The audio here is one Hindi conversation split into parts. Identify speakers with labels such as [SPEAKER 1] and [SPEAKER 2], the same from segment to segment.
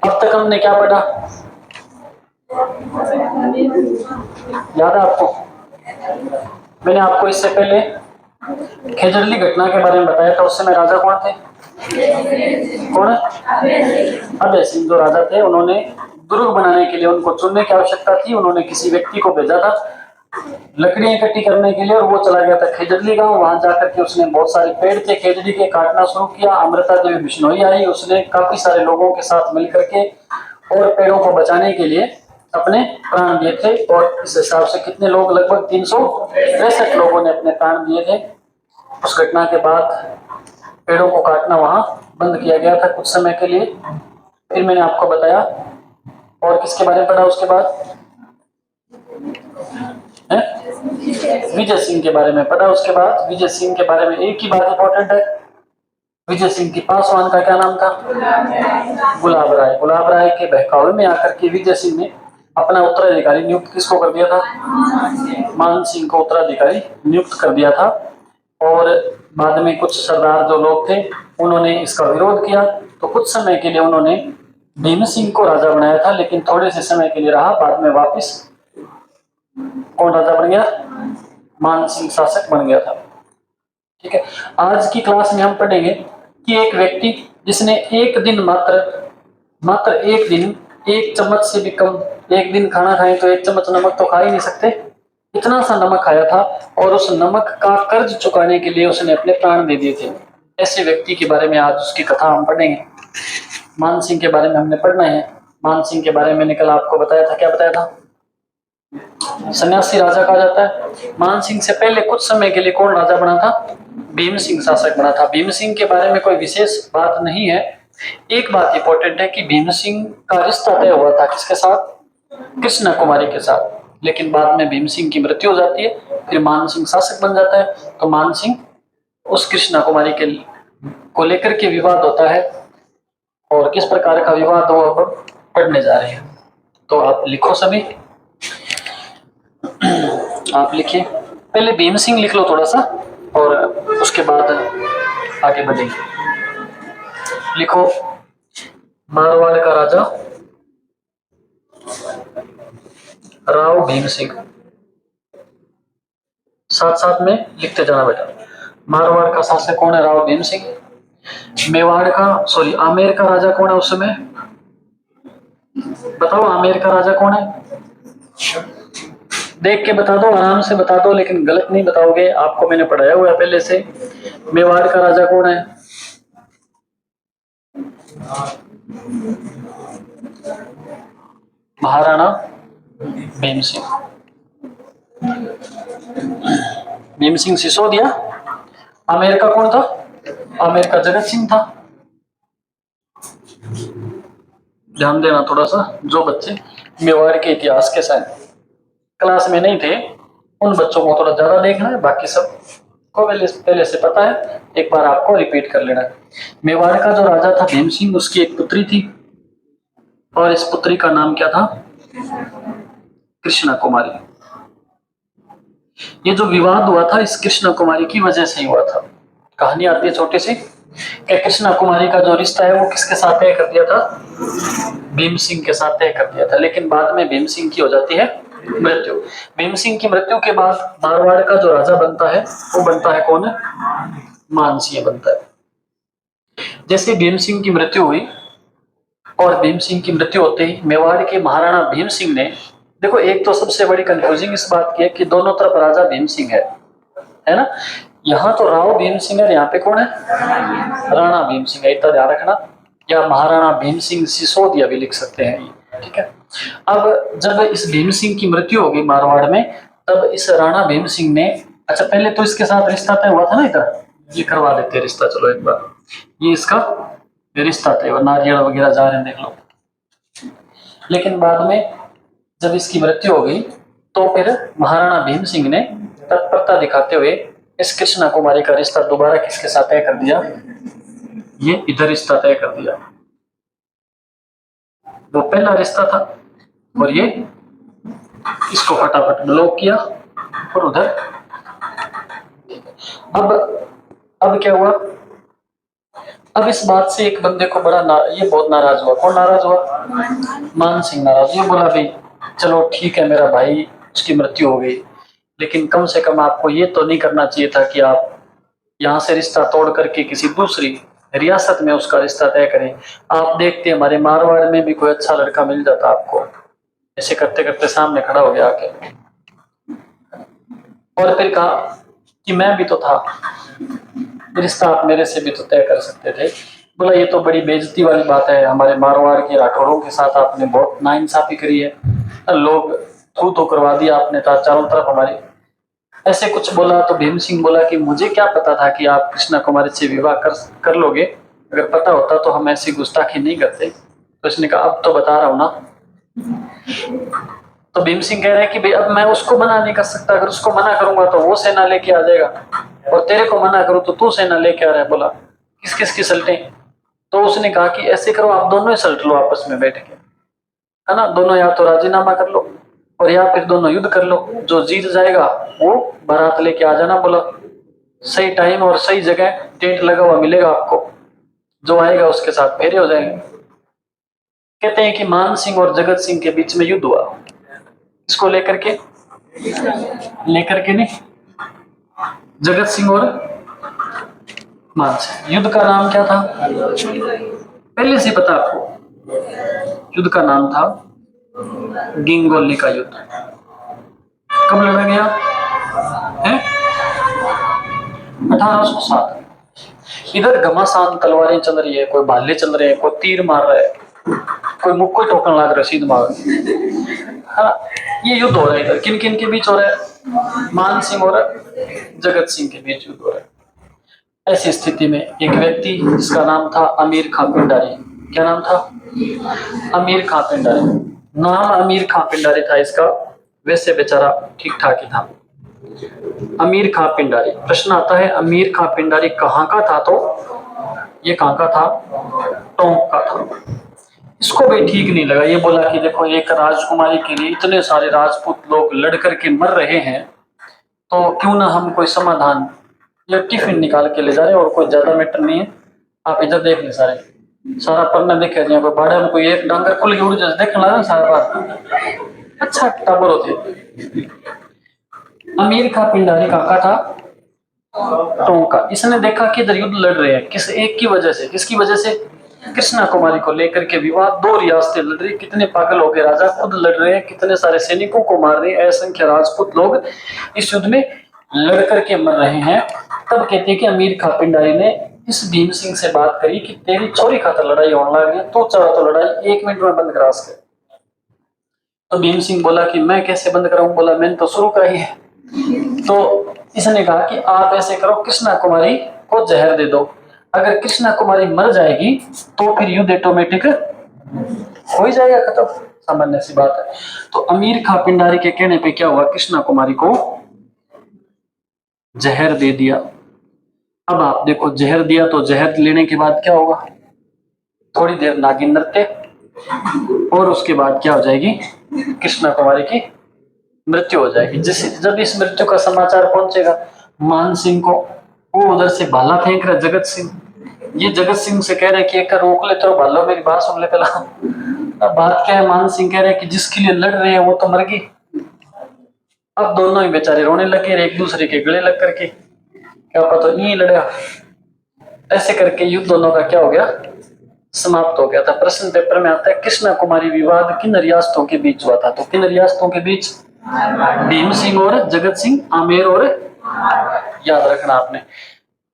[SPEAKER 1] अब तक हमने क्या पढ़ा, याद है आपको? मैंने आपको इससे पहले खेजड़ली घटना के बारे में बताया था। उस समय राजा कौन थे? कौन? अभय सिंह जो राजा थे, उन्होंने दुर्ग बनाने के लिए उनको चुनने की आवश्यकता थी। उन्होंने किसी व्यक्ति को भेजा था लकड़ियां इकट्ठी करने के लिए, और वो चला गया था खेजड़ली गांव। वहां जाकर के उसने बहुत सारे पेड़ थे खेजड़ी के, काटना शुरू किया। अमृता देवी बिश्नोई आई, उसने काफी सारे लोगों के साथ मिलकर के और पेड़ों को बचाने के लिए अपने प्राण दिए थे। और इस हिसाब से कितने लोग, लगभग 363 लोगों ने अपने प्राण दिए थे। उस घटना के बाद पेड़ों को काटना वहां बंद किया गया था कुछ समय के लिए। फिर मैंने आपको बताया, और किसके बारे में पढ़ा उसके बाद? विजय सिंह के बारे में पढ़ा। उसके बाद विजय सिंह के बारे में एक ही बात इंपॉर्टेंट है, विजय सिंह की पासवान का क्या नाम था? गुलाब राय। गुलाब राय के बहकावे में आकर के विजय सिंह ने अपना उत्तराधिकारी नियुक्त किसको कर दिया था? मान सिंह को उत्तराधिकारी नियुक्त कर दिया था। और बाद में कुछ सरदार जो लोग थे उन्होंने इसका विरोध किया, तो कुछ समय के लिए उन्होंने भीम सिंह को राजा बनाया था, लेकिन थोड़े से समय के लिए रहा। बाद में वापस कौन राजा बन गया? मान सिंह शासक बन गया था। ठीक है, आज की क्लास में हम पढ़ेंगे कि एक व्यक्ति जिसने एक दिन मात्र एक दिन एक चम्मच से भी कम, एक दिन खाना खाए तो एक चम्मच नमक तो खा ही नहीं सकते, इतना सा नमक खाया था, और उस नमक का कर्ज चुकाने के लिए उसने अपने प्राण दे दिए थे। ऐसे व्यक्ति के बारे में आज उसकी कथा हम पढ़ेंगे। मान सिंह के बारे में हमने पढ़ना है। मान सिंह के बारे में मैंने कल आपको बताया था, क्या बताया था? सन्यासी राजा कहा जाता है। मान सिंह से पहले कुछ समय के लिए कौन राजा बना था? भीम सिंह शासक बना था। भीम सिंह के बारे में कोई विशेष बात नहीं है। एक बात इंपॉर्टेंट है कि भीम सिंह का रिश्ता तय हुआ था किसके साथ? कृष्णा कुमारी के साथ। लेकिन बाद में भीम सिंह की मृत्यु हो जाती है, फिर मान सिंह शासक बन जाता है। तो मान सिंह उस कृष्णा कुमारी के को लेकर के विवाद होता है, और किस प्रकार का विवाद हो अब पढ़ने जा रहे हैं। तो आप लिखो सभी, आप लिखिए। पहले भीम सिंह लिख लो थोड़ा सा, और उसके बाद आगे बढ़ेंगे। लिखो, मारवाड़ का राजा राव भीम सिंह। साथ साथ में लिखते जाना बेटा। मारवाड़ का शासक कौन है? राव भीम सिंह। मेवाड़ का, सॉरी, आमेर का राजा कौन है उस समय? बताओ, आमेर का राजा कौन है? देख के बता दो, आराम से बता दो, लेकिन गलत नहीं बताओगे, आपको मैंने पढ़ाया हुआ है पहले से। मेवाड़ का राजा कौन है? महाराणा भीम सिंह। भीम सिंह सिसोदिया। आमेर का कौन था? आमेर का जगत सिंह था। ध्यान देना थोड़ा सा, जो बच्चे मेवाड़ के इतिहास के साथ क्लास में नहीं थे उन बच्चों को थोड़ा ज्यादा देखना है, बाकी सब को पहले से पता है, एक बार आपको रिपीट कर लेना है। मेवाड़ का जो राजा था भीम सिंह, उसकी एक पुत्री थी, और इस पुत्री का नाम क्या था? कृष्णा कुमारी। ये जो विवाद हुआ था इस कृष्णा कुमारी की वजह से ही हुआ था। कहानी आती है छोटी सी कि कृष्णा कुमारी का जो रिश्ता है वो किसके साथ तय कर दिया था? भीम सिंह के साथ तय कर दिया था। लेकिन बाद में भीम सिंह की हो जाती है मृत्यु। भीम सिंह की मृत्यु के बाद मारवाड़ का जो राजा बनता है वो बनता है कौन? मान सिंह बनता है। जैसे भीम सिंह की मृत्यु हुई, और भीम सिंह की मृत्यु होते ही मेवाड़ के महाराणा भीम सिंह ने, देखो एक तो सबसे बड़ी कंफ्यूजिंग इस बात की है कि दोनों तरफ राजा भीम सिंह है ना। यहाँ तो राव भीम सिंह है, यहाँ पे कौन है? राणा भीम सिंह है, इतना ध्यान रखना। या महाराणा भीम सिंह सिसोदिया भी लिख सकते हैं, ठीक है। अब जब इस भीम सिंह की मृत्यु होगी मारवाड़ में, तब इस राणा भीम सिंह ने, अच्छा पहले तो इसके साथ रिश्ता तय हुआ था ना, इधर ये करवा लेते रिश्ता, चलो एक बार ये इसका रिश्ता तय हुआ, नारियल वगैरह जा रहे हैं देख लो। लेकिन बाद में जब इसकी मृत्यु हो गई तो फिर महाराणा भीम सिंह ने तत्परता दिखाते हुए इस कृष्णा कुमारी का रिश्ता दोबारा किसके साथ तय कर दिया? ये इधर रिश्ता तय कर दिया। वो पहला रिश्ता था, और ये इसको फटाफट ब्लॉक किया, और उधर अब क्या हुआ? अब इस बात से एक बंदे को ये बहुत नाराज हुआ। कौन नाराज हुआ? मान सिंह नाराज। ये बोला भाई चलो ठीक है मेरा भाई, उसकी मृत्यु हो गई, लेकिन कम से कम आपको ये तो नहीं करना चाहिए था कि आप यहाँ से रिश्ता तोड़ करके किसी दूसरी रियासत में उसका रिश्ता तय करें। आप देखते हमारे मारवाड़ में भी कोई अच्छा लड़का मिल जाता आपको। ऐसे करते करते सामने खड़ा हो गया आके, और फिर कहा कि मैं भी तो था, रिश्ता आप मेरे से भी तो तय कर सकते थे। बोला ये तो बड़ी बेइज्जती वाली बात है, हमारे मारवाड़ के राठौड़ों के साथ आपने बहुत नाइंसाफी करी है, लोग थू तो करवा दिया आपने था चारों तरफ हमारी। ऐसे कुछ बोला तो भीम सिंह बोला कि मुझे क्या पता था कि आप कृष्णा कुमारी से विवाह कर लोगे, अगर पता होता तो हम ऐसी गुस्ताखी नहीं करते। तो इसने कहा अब तो बता रहा हूं ना। तो भीम सिंह कह रहे हैं कि भाई अब मैं उसको मना नहीं कर सकता, अगर उसको मना करूंगा तो वो सेना लेके आ जाएगा, और तेरे को मना करूं तो तू सेना लेके आ रहा है। बोला किस किस की सल्टें? तो उसने कहा कि ऐसे करो आप दोनों ही सल्ट लो आपस में बैठ के, है ना, दोनों या तो राजीनामा कर लो और या फिर दोनों युद्ध कर लो, जो जीत जाएगा वो बारात लेके आ जाना। बोला सही टाइम और सही जगह टेंट लगा हुआ मिलेगा आपको, जो आएगा उसके साथ फेरे हो जाएंगे। कहते हैं कि मान सिंह और जगत सिंह के बीच में युद्ध हुआ। इसको लेकर के नहीं, जगत सिंह और मान सिंह। युद्ध का नाम क्या था पहले से पता आपको? युद्ध का नाम था गिंगोली का युद्ध। कब लड़ा गया है? 1807। इधर घमासान तलवारें चल रही है, कोई भाले चल रहे हैं, कोई तीर मार रहा है, कोई मुक्को ठोकने लग रहा है, सीध मार। हाँ, ये युद्ध हो रहा है। इधर किन किन के बीच हो रहा है? मान सिंह और जगत सिंह के बीच युद्ध हो रहा है। ऐसी स्थिति में एक व्यक्ति जिसका नाम था अमीर खां पिंडारी। क्या नाम था? अमीर खां पिंडारी। नाम अमीर खां पिंडारी था इसका, वैसे बेचारा ठीक ठाक ही था। अमीर खां पिंडारी। प्रश्न आता है अमीर खां पिंडारी कहाँ का था? तो ये कहाँ का था? टोंक का था। इसको भी ठीक नहीं लगा। ये बोला कि देखो एक राजकुमारी के लिए इतने सारे राजपूत लोग लड़ करके मर रहे हैं, तो क्यों ना हम कोई समाधान, ये टिफिन निकाल के ले जा रहे हैं और कोई ज्यादा मैटर नहीं है। आप इधर देख ले, सारा पन्ना देखे जाए, कोई बाड़े में कोई एक डांगर खुल के उड़ जाए, देखने लगा सारा बात। अच्छा टाबर होते। अमीर खां पिंडारी काका था टोंक का। इसने देखा कि इधर युद्ध लड़ रहे हैं, किस एक की वजह से, किसकी वजह से? कृष्णा कुमारी को लेकर के विवाद। दो रियासतें लड़ रही, कितने पागल हो गए, राजा खुद लड़ रहे हैं, कितने सारे सैनिकों को मार रहे हैं, असंख्य राजपूत लोग इस युद्ध में लड़ करके मर रहे हैं। तब कहते हैं कि अमीर खां पिंडारी ने इस भीम सिंह से बात करी कि तेरी छोरी खातर लड़ाई होने लगी, तो चाहो तो लड़ाई 1 मिनट में बंद करा सके। तो भीम सिंह बोला कि मैं कैसे बंद कराऊं? बोला मैंने तो शुरू कराई है। तो इसने कहा कि आप ऐसे करो, कृष्णा कुमारी को जहर दे दो, अगर कृष्णा कुमारी मर जाएगी तो फिर युद्ध ऑटोमेटिक हो ही जाएगा, खत्म, सामान्य सी बात है। तो अमीर खां पिंडारी के कहने पे क्या हुआ, कृष्णा कुमारी को जहर दे दिया। अब आप देखो, जहर दिया तो जहर लेने के बाद क्या होगा? थोड़ी देर नागिन नृत्य, और उसके बाद क्या हो जाएगी? कृष्णा कुमारी की मृत्यु हो जाएगी। जब इस मृत्यु का समाचार पहुंचेगा मान सिंह को, वो उधर से भाला फेंक रहा जगत सिंह। ये जगत सिंह से कह रहे कि एक रोक ले तो भालो, मेरी बात सुन ले पहला। अब बात क्या है? मान सिंह कह रहे कि जिसके लिए लड़ रहे हैं वो तो मर गई। अब दोनों ही बेचारे रोने लगे, एक दूसरे के गले लग करके, क्या पता तो यही लड़ा। ऐसे करके युद्ध दोनों का क्या हो गया? समाप्त हो गया था। प्रश्न पेपर में आता है कृष्णा कुमारी विवाद किन रियासतों के बीच हुआ था? तो किन रियासतों के बीच? भीम सिंह और जगत सिंह, आमेर और, याद रखना आपने।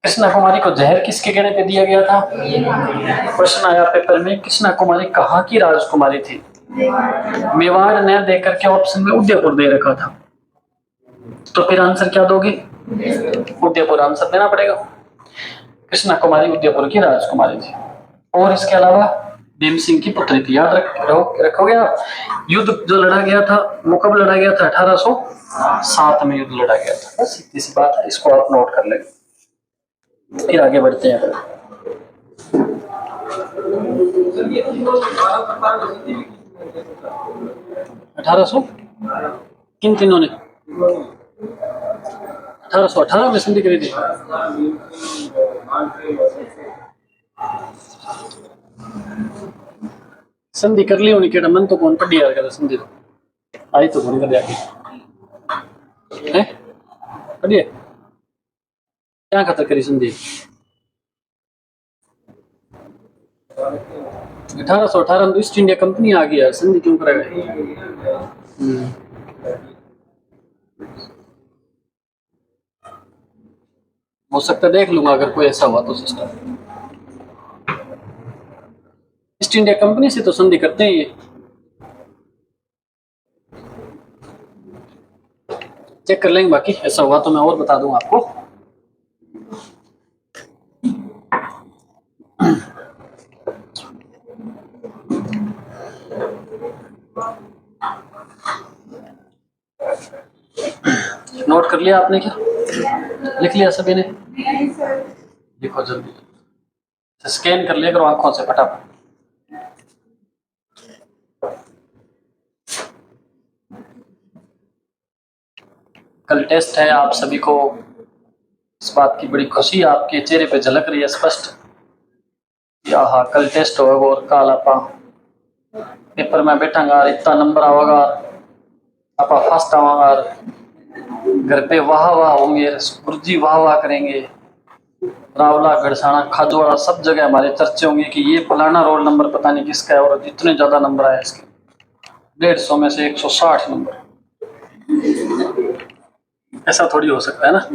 [SPEAKER 1] कृष्णा कुमारी को जहर किसके कहने पे दिया गया था? प्रश्न आया पेपर में, कृष्णा कुमारी कहाँ की राजकुमारी थी? मेवाड़ ने देकर के ऑप्शन में उदयपुर दे रखा था, तो फिर आंसर क्या दोगे? उदयपुर आंसर देना पड़ेगा। कृष्णा कुमारी उदयपुर की राजकुमारी थी, और इसके अलावा भीम सिंह की पुत्री थी। याद रखोगे आप। युद्ध जो लड़ा गया था वो कब लड़ा गया था? 1807 में युद्ध लड़ा गया था। बस इतनी सी बात है, इसको आप नोट कर लेंगे। फिर आगे बढ़ते हैं। 1800 किन तीनों ने? 1818 में संधि करी थी। संधि कर ली होनी केड़ा मन तो कौन पढ़ी यार कर संधि तो आई तो कौन कर दिया हैं पढ़िए क्या खतर करी संधि 1818 में ईस्ट इंडिया कंपनी आ गई है संधि क्यों करेगा हो सकता है देख लूंगा अगर कोई ऐसा हुआ तो सिस्टम ईस्ट इंडिया कंपनी से तो संधि करते हैं ये चेक कर लेंगे बाकी ऐसा हुआ तो मैं और बता दूंगा आपको नोट कर लिया आपने क्या लिख लिया सभी ने लिखो जल्दी स्कैन कर लिया करो आंखों से फटाफट कल टेस्ट है आप सभी को इस बात की बड़ी खुशी आपके चेहरे पे झलक रही है स्पष्ट हाँ कल टेस्ट होगा और कल आप पेपर में बैठांगा इतना नंबर आवागा आप फर्स्ट आवागा घर पे वाह वाह होंगे गुरुजी वाह वाह करेंगे रावला गढ़साना खाजवाड़ा सब जगह हमारे चर्चे होंगे कि ये फलाना रोल नंबर पता नहीं किसका है और इतने ज्यादा नंबर आए इसके 150 में से 160 नंबर ऐसा थोड़ी हो सकता है ना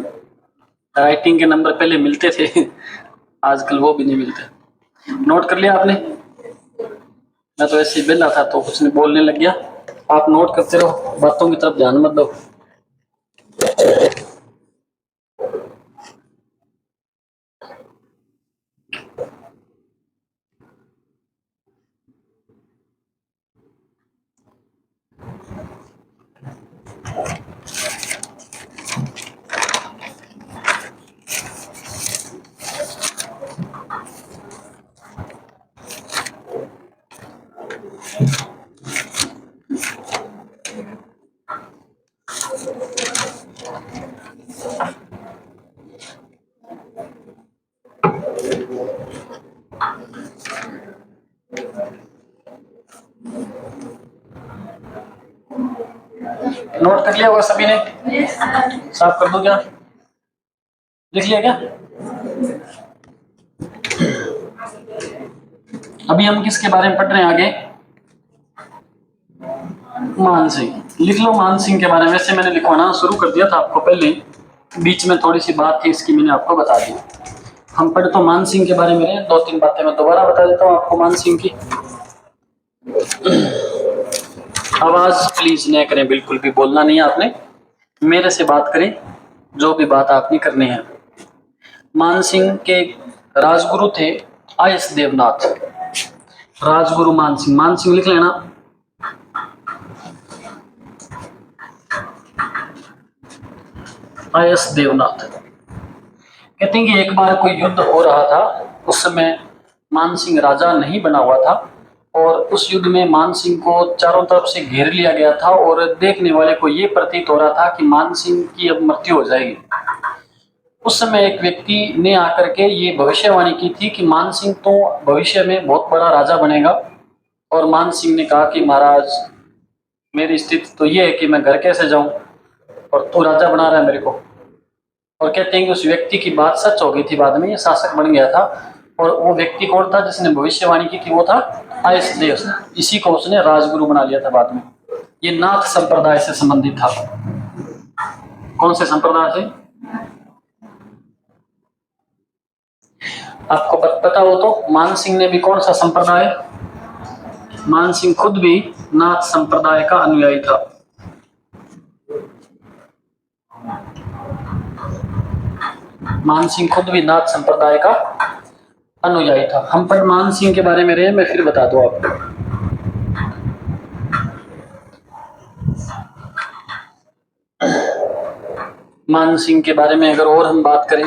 [SPEAKER 1] राइटिंग के नंबर पहले मिलते थे आजकल वो भी नहीं मिलते नोट कर लिया आपने मैं तो ऐसे ही बेला था तो कुछ नहीं बोलने लग गया आप नोट करते रहो बातों की तरफ ध्यान मत दो नोट कर लिया होगा सभी ने साफ कर दो क्या लिख लिया क्या अभी हम किसके बारे में पढ़ रहे हैं आगे मान सिंह लिख लो मान सिंह के बारे में वैसे मैंने लिखवाना शुरू कर दिया था आपको पहले बीच में थोड़ी सी बात थी इसकी मैंने आपको बता दी हम पढ़े तो मान सिंह के बारे में 2-3 बातें मैं दोबारा बता देता हूँ आपको मान सिंह की आवाज प्लीज न करें बिल्कुल भी बोलना नहीं है आपने मेरे से बात करें जो भी बात आपने करनी है मान सिंह के राजगुरु थे आयस देवनाथ राजगुरु मान सिंह लिख लेना आयस देवनाथ कहते हैं कि एक बार कोई युद्ध हो रहा था उस समय मान सिंह राजा नहीं बना हुआ था और उस युद्ध में मान सिंह को चारों तरफ से घेर लिया गया था और देखने वाले को ये प्रतीत हो रहा था कि मान सिंह की अब मृत्यु हो जाएगी उस समय एक व्यक्ति ने आकर के ये भविष्यवाणी की थी कि मान सिंह तो भविष्य में बहुत बड़ा राजा बनेगा और मान सिंह ने कहा कि महाराज मेरी स्थिति तो ये है कि मैं घर कैसे जाऊं और तू राजा बना रहा है मेरे को और कहते हैं कि उस व्यक्ति की बात सच हो गई थी बाद में ये शासक बन गया था और वो व्यक्ति कौन था जिसने भविष्यवाणी की थी वो था आयस देव इसी को उसने राजगुरु बना लिया था बाद में ये नाथ संप्रदाय से संबंधित था कौन से संप्रदाय से आपको पता हो तो मान सिंह ने भी कौन सा संप्रदाय मान सिंह खुद भी नाथ संप्रदाय का अनुयायी था मान सिंह खुद भी नाथ संप्रदाय का अनुयायी था हम पर मान सिंह के बारे में रहे मैं फिर बता दूं आपको मान सिंह के बारे में अगर और हम बात करें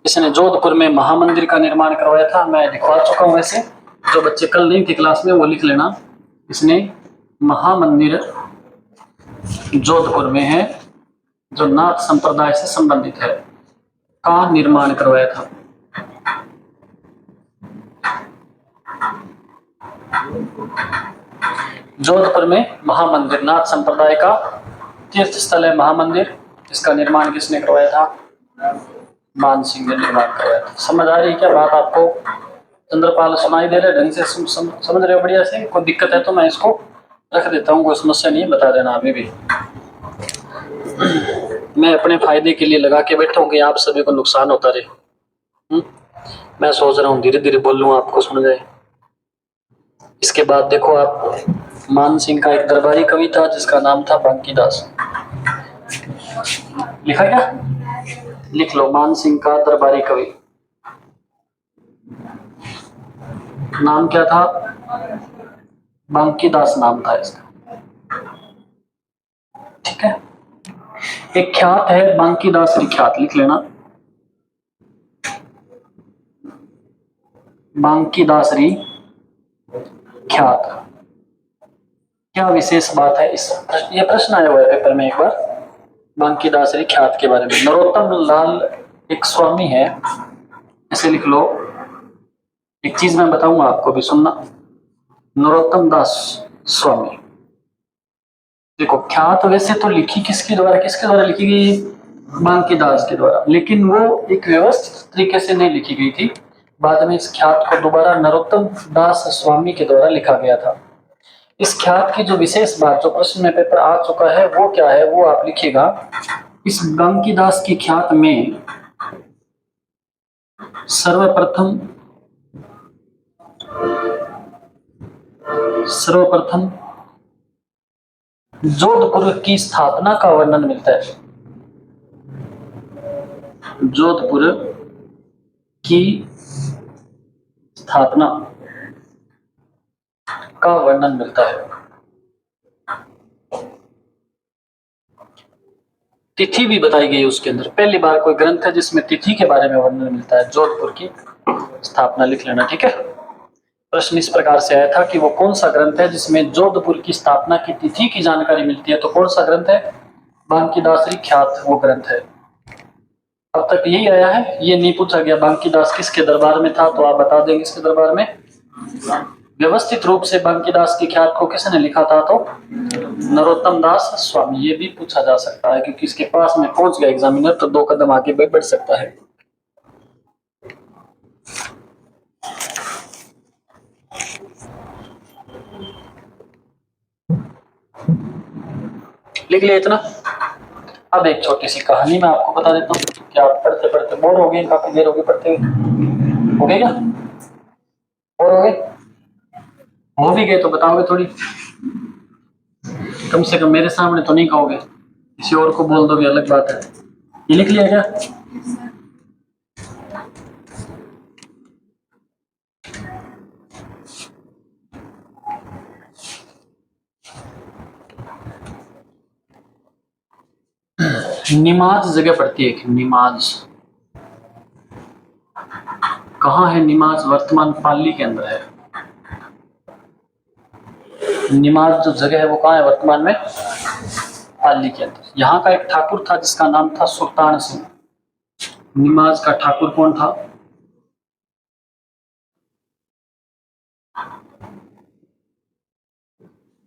[SPEAKER 1] इसने जोधपुर में महामंदिर का निर्माण करवाया था मैं लिखवा चुका हूं वैसे जो बच्चे कल नहीं थे क्लास में वो लिख लेना इसने महामंदिर जोधपुर में है जो नाथ संप्रदाय से संबंधित है का निर्माण करवाया था जोधपुर में महामंदिर, नाथ संप्रदाय का तीर्थ स्थल है महामंदिर। इसका निर्माण किसने करवाया था? मान सिंह ने निर्माण करवाया था। समझ आ रही है क्या बात आपको? चंद्रपाल सुनाई दे रहे ढंग से? समझ रहे हो बढ़िया से? कोई दिक्कत है तो मैं इसको रख देता हूँ, कोई समस्या नहीं है, बता देना अभी भी। मैं अपने फायदे के लिए लगा के बैठा हूँ कि आप सभी को नुकसान होता रहे। मैं सोच रहा हूँ धीरे धीरे बोल लूँ, आपको सुन जाए। इसके बाद देखो आप, मान सिंह का एक दरबारी कवि था जिसका नाम था बांकीदास। लिखा क्या? लिख लो, मान सिंह का दरबारी कवि नाम क्या था? बांकीदास नाम था इसका। ठीक है। एक ख्यात है बांकीदास ख्यात, लिख लेना। बांकीदास ख्यात। क्या विशेष बात है इस, ये प्रश्न आया हुआ है पेपर में एक बार बांकीदास ख्यात के बारे में। नरोत्तम लाल एक स्वामी है, ऐसे लिख लो। एक चीज मैं बताऊंगा आपको भी, सुनना। नरोत्तम दास स्वामी। देखो ख्यात वैसे तो लिखी किसके द्वारा लिखी गई? बांकीदास के द्वारा, लेकिन वो एक व्यवस्थित तरीके से नहीं लिखी गई थी। बाद में इस ख्यात को दोबारा नरोत्तम दास स्वामी के द्वारा लिखा गया था। इस ख्यात की जो विशेष बात जो प्रश्न में पेपर आ चुका है वो क्या है, वो आप लिखिएगा। इस बांकीदास की ख्यात में सर्वप्रथम जोधपुर की स्थापना का वर्णन मिलता है। जोधपुर की स्थापना का वर्णन मिलता है। तिथि भी बताई गई उसके अंदर। पहली बार कोई ग्रंथ है जिसमें तिथि के बारे में वर्णन मिलता है। जोधपुर की स्थापना लिख लेना, ठीक है। प्रश्न इस प्रकार से आया था कि वो कौन सा ग्रंथ है जिसमें जोधपुर की स्थापना की तिथि की जानकारी मिलती है, तो कौन सा ग्रंथ है? बांकीदास ख्यात वो ग्रंथ है। अब तक यही आया है, ये नहीं पूछा गया बांकीदास किसके दरबार में था, तो आप बता देंगे इसके दरबार में। व्यवस्थित रूप से बांकीदास की ख्यात को किसने लिखा था, तो नरोत्तम दास स्वामी। ये भी पूछा जा सकता है क्योंकि इसके पास में पहुंच गया एग्जामिनर तो 2 कदम आगे बढ़ सकता है। लिख लिया इतना। अब एक छोटी सी कहानी मैं आपको बता देता हूँ कि आप पढ़ते पढ़ते बोर हो गए, काफी देर हो गई पढ़ते हुए। हो गए क्या? बोर हो गए? हो भी गए तो बताओगे थोड़ी, कम से कम मेरे सामने तो नहीं कहोगे, किसी और को बोल दोगे अलग बात है। ये लिख लिया क्या? निमाज जगह पड़ती है, निमाज कहाँ है? निमाज वर्तमान पाली के अंदर है। निमाज जो जगह है वो कहाँ है वर्तमान में? पाली के अंदर। यहाँ का एक ठाकुर था जिसका नाम था सुल्तान सिंह। निमाज का ठाकुर कौन था?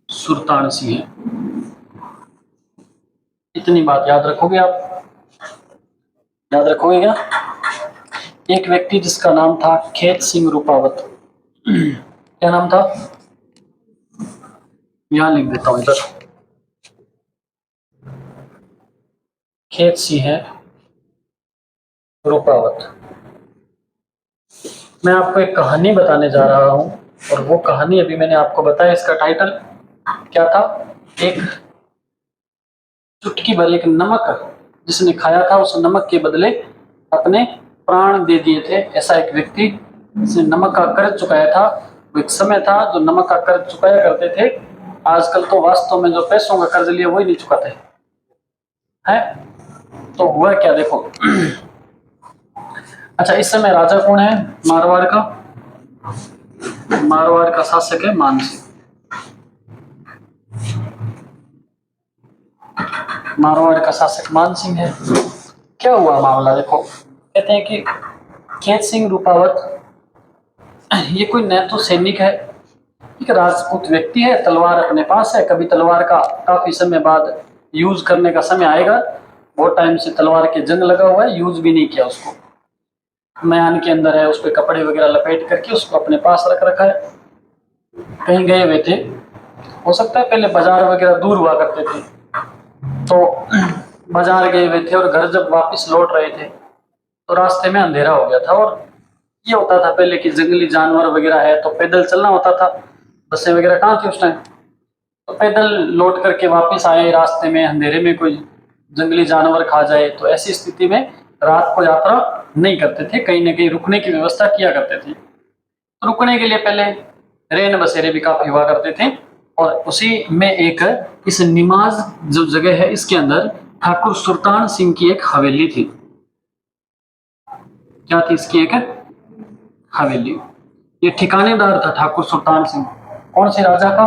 [SPEAKER 1] सुल्तान सिंह है। इतनी बात याद रखोगे आप? याद रखोगे क्या? एक व्यक्ति जिसका नाम था खेत सिंह रूपावत। क्या नाम था? यहां लिख देता हूं इधर। खेत सिंह है रूपावत। मैं आपको एक कहानी बताने जा रहा हूं और वो कहानी अभी मैंने आपको बताया। इसका टाइटल क्या था? एक चुटकी भर एक नमक जिसने खाया था, उस नमक के बदले अपने प्राण दे दिए थे। ऐसा एक व्यक्ति जिसने नमक का कर्ज चुकाया था। वो एक समय था जो नमक का कर्ज चुकाया करते थे। आजकल तो वास्तव में जो पैसों का कर्ज लिया वही नहीं चुकाते हैं। तो हुआ क्या देखो। अच्छा, इस समय राजा कौन है? मारवाड़ का? मारवाड़ का शासक है मान सिंह। मारवाड़ का शासक मान सिंह है। क्या हुआ मामला देखो। कहते हैं कि खेत सिंह रूपावत ये कोई न तो सैनिक है, एक राजपूत व्यक्ति है, तलवार अपने पास है, कभी तलवार का काफी समय बाद यूज करने का समय आएगा, बहुत टाइम से तलवार के जंग लगा हुआ है, यूज भी नहीं किया उसको, मयान के अंदर है, उस पर कपड़े वगैरह लपेट करके उसको अपने पास रख रखा है। कहीं गए हुए थे, हो सकता है पहले बाजार वगैरह दूर हुआ करते थे, तो बाजार गए हुए थे और घर जब वापस लौट रहे थे तो रास्ते में अंधेरा हो गया था। और ये होता था पहले कि जंगली जानवर वगैरह है तो पैदल चलना होता था, बसें वगैरह कहाँ थी उस टाइम, तो पैदल लौट करके वापस आए, रास्ते में अंधेरे में कोई जंगली जानवर खा जाए, तो ऐसी स्थिति में रात को यात्रा नहीं करते थे, कहीं ना कहीं रुकने की व्यवस्था किया करते थे। तो रुकने के लिए पहले रेन बसेरे भी काफी हुआ करते थे, और उसी में एक इस निमाज जो जगह है इसके अंदर ठाकुर सुल्तान सिंह की एक हवेली थी। क्या थी इसकी एक हवेली, ये ठिकानेदार था ठाकुर सुल्तान सिंह। कौन से राजा का?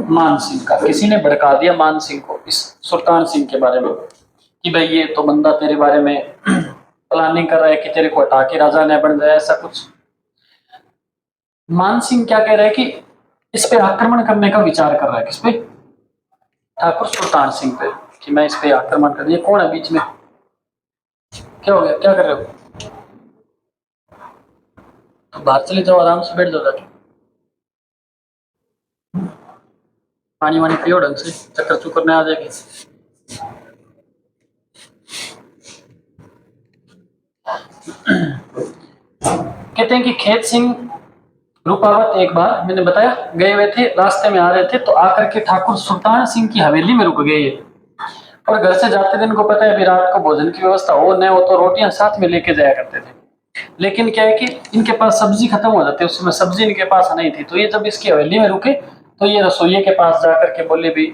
[SPEAKER 1] मान सिंह का। किसी ने भड़का दिया मान सिंह को इस सुल्तान सिंह के बारे में कि भाई ये तो बंदा तेरे बारे में प्लानिंग कर रहा है कि तेरे को हटा के राजा न बन जाए, ऐसा कुछ। मान सिंह क्या कह रहा है कि इस पे आक्रमण करने का विचार कर रहा है। किस पे? ठाकुर सुल्तान सिंह पे, कि मैं इस पे आक्रमण कर। ये कौन है बीच में? क्या हो गया, क्या कर रहे हो? तो बाहर चले जाओ, आराम से बैठ जाओ जाके, पानी वानी पियो ढंग से, चक्कर चुक्कर में आ जाएगी। कहते हैं कि खेत सिंह रूपावत एक बार, मैंने बताया, गए हुए थे, रास्ते में आ रहे थे तो आकर के ठाकुर सुल्तान सिंह की हवेली में रुक गए। और घर से जाते थे, इनको पता है अभी रात को भोजन की व्यवस्था हो न हो तो रोटियां साथ में लेके जाया करते थे, लेकिन क्या है कि इनके पास सब्जी खत्म हो जाती है, उस समय सब्जी इनके पास नहीं थी। तो ये जब इसकी हवेली में रुके तो ये रसोइये के पास जाकर के बोले भी,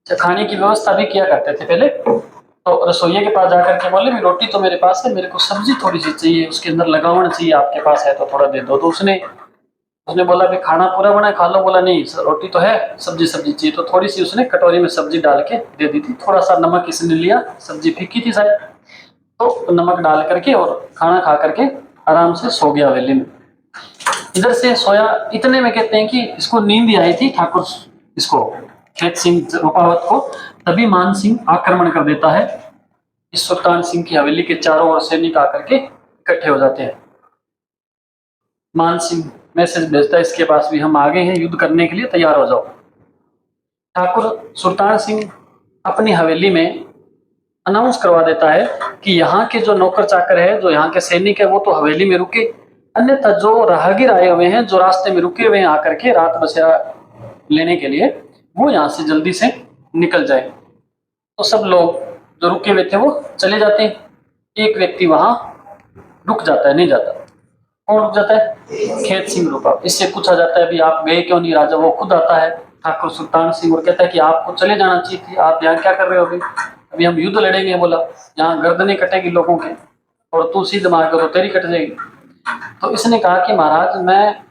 [SPEAKER 1] खाने की व्यवस्था भी किया करते थे पहले, तो रसोइये के पास जाकर के बोले भी रोटी तो मेरे पास है, मेरे को सब्जी थोड़ी सी चाहिए, उसके अंदर लगावण चाहिए, आपके पास है तो थोड़ा दे दो। तो उसने बोला भी खाना पूरा बना खा लो, बोला नहीं रोटी तो है, सब्जी चाहिए। तो थोड़ी सी उसने कटोरी में सब्जी डाल के दे दी थी, थोड़ा सा नमक इसने लिया, सब्जी फीकी थी शायद, तो नमक डाल करके और खाना खा करके आराम से सो गया हवेली में। इधर से सोया, इतने में कहते हैं कि इसको नींद ही आई थी ठाकुर इसको खेत सिंह रूपावत को, तभी मान सिंह आक्रमण कर देता है। इस सुल्तान सिंह की हवेली के चारों ओर सैनिक आकर के इकट्ठे हो जाते हैं। मान सिंह मैसेज भेजता है इसके पास भी, हम आगे हैं, युद्ध करने के लिए तैयार हो जाओ। ठाकुर सुल्तान सिंह अपनी हवेली में अनाउंस करवा देता है कि यहाँ के जो नौकर चाकर है, जो यहाँ के सैनिक है, वो तो हवेली में रुके, अन्यथा जो राहगीर आए हुए हैं, जो रास्ते में रुके हुए हैं आकर के रात बसेरा लेने के लिए, वो यहाँ से जल्दी से निकल जाए। तो सब लोग जो रुके हुए थे वो चले जाते हैं, एक व्यक्ति वहां रुक जाता है, नहीं जाता। कौन रुक जाता है? खेत सिंह रूपा। इससे पूछा जाता है भी आप गए क्यों नहीं? राजा वो खुद आता है ठाकुर सुल्तान सिंह और कहता है कि आपको चले जाना चाहिए थी, आप यहाँ क्या कर रहे हो? अभी हम युद्ध लड़ेंगे। बोला यहाँ गर्दनें कटेगी लोगों के, और तू सीध मार कर तो तेरी कट जाएगी। तो इसने कहा कि महाराज मैं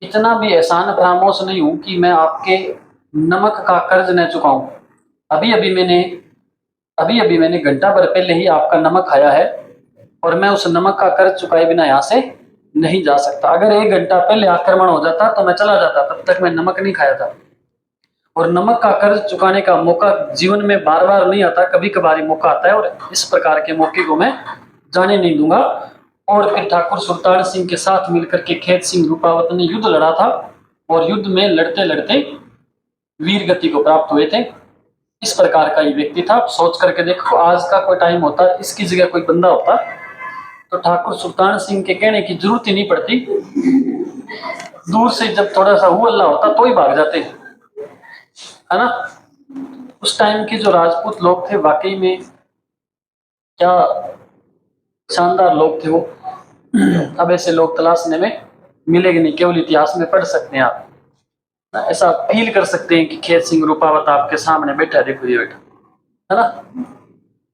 [SPEAKER 1] इतना भी एहसान फरामोश नहीं हूं कि मैं आपके नमक का कर्ज न चुकाऊं। अभी अभी मैंने घंटा भर पहले ही आपका नमक खाया है, और मैं उस नमक का कर्ज चुकाए बिना यहाँ से नहीं जा सकता। अगर 1 घंटा पहले आक्रमण हो जाता तो मैं चला जाता, तब तक मैं नमक नहीं खाया था। और नमक का कर्ज चुकाने का मौका जीवन में बार बार नहीं आता, कभी कभार ही मौका आता है, और इस प्रकार के मौके को मैं जाने नहीं दूंगा। और फिर ठाकुर सुल्तान सिंह के साथ मिलकर के खेत सिंह रूपावत ने युद्ध लड़ा था, और युद्ध में लड़ते लड़ते वीर गति को प्राप्त हुए थे। इस प्रकार का ये व्यक्ति था। सोच करके देखो, आज का कोई टाइम होता, इसकी जगह कोई बंदा होता, तो ठाकुर सुल्तान सिंह के कहने की जरूरत ही नहीं पड़ती, दूर से जब थोड़ा सा हुआ होता तो ही भाग जाते, है ना। उस टाइम के जो राजपूत लोग थे वाकई में क्या शानदार लोग थे वो। अब ऐसे लोग तलाशने में मिलेंगे नहीं, केवल इतिहास में पढ़ सकते हैं आप, ऐसा फील कर सकते हैं कि खेत सिंह रूपावत आपके सामने बैठा, देखो ये बैठा, है ना।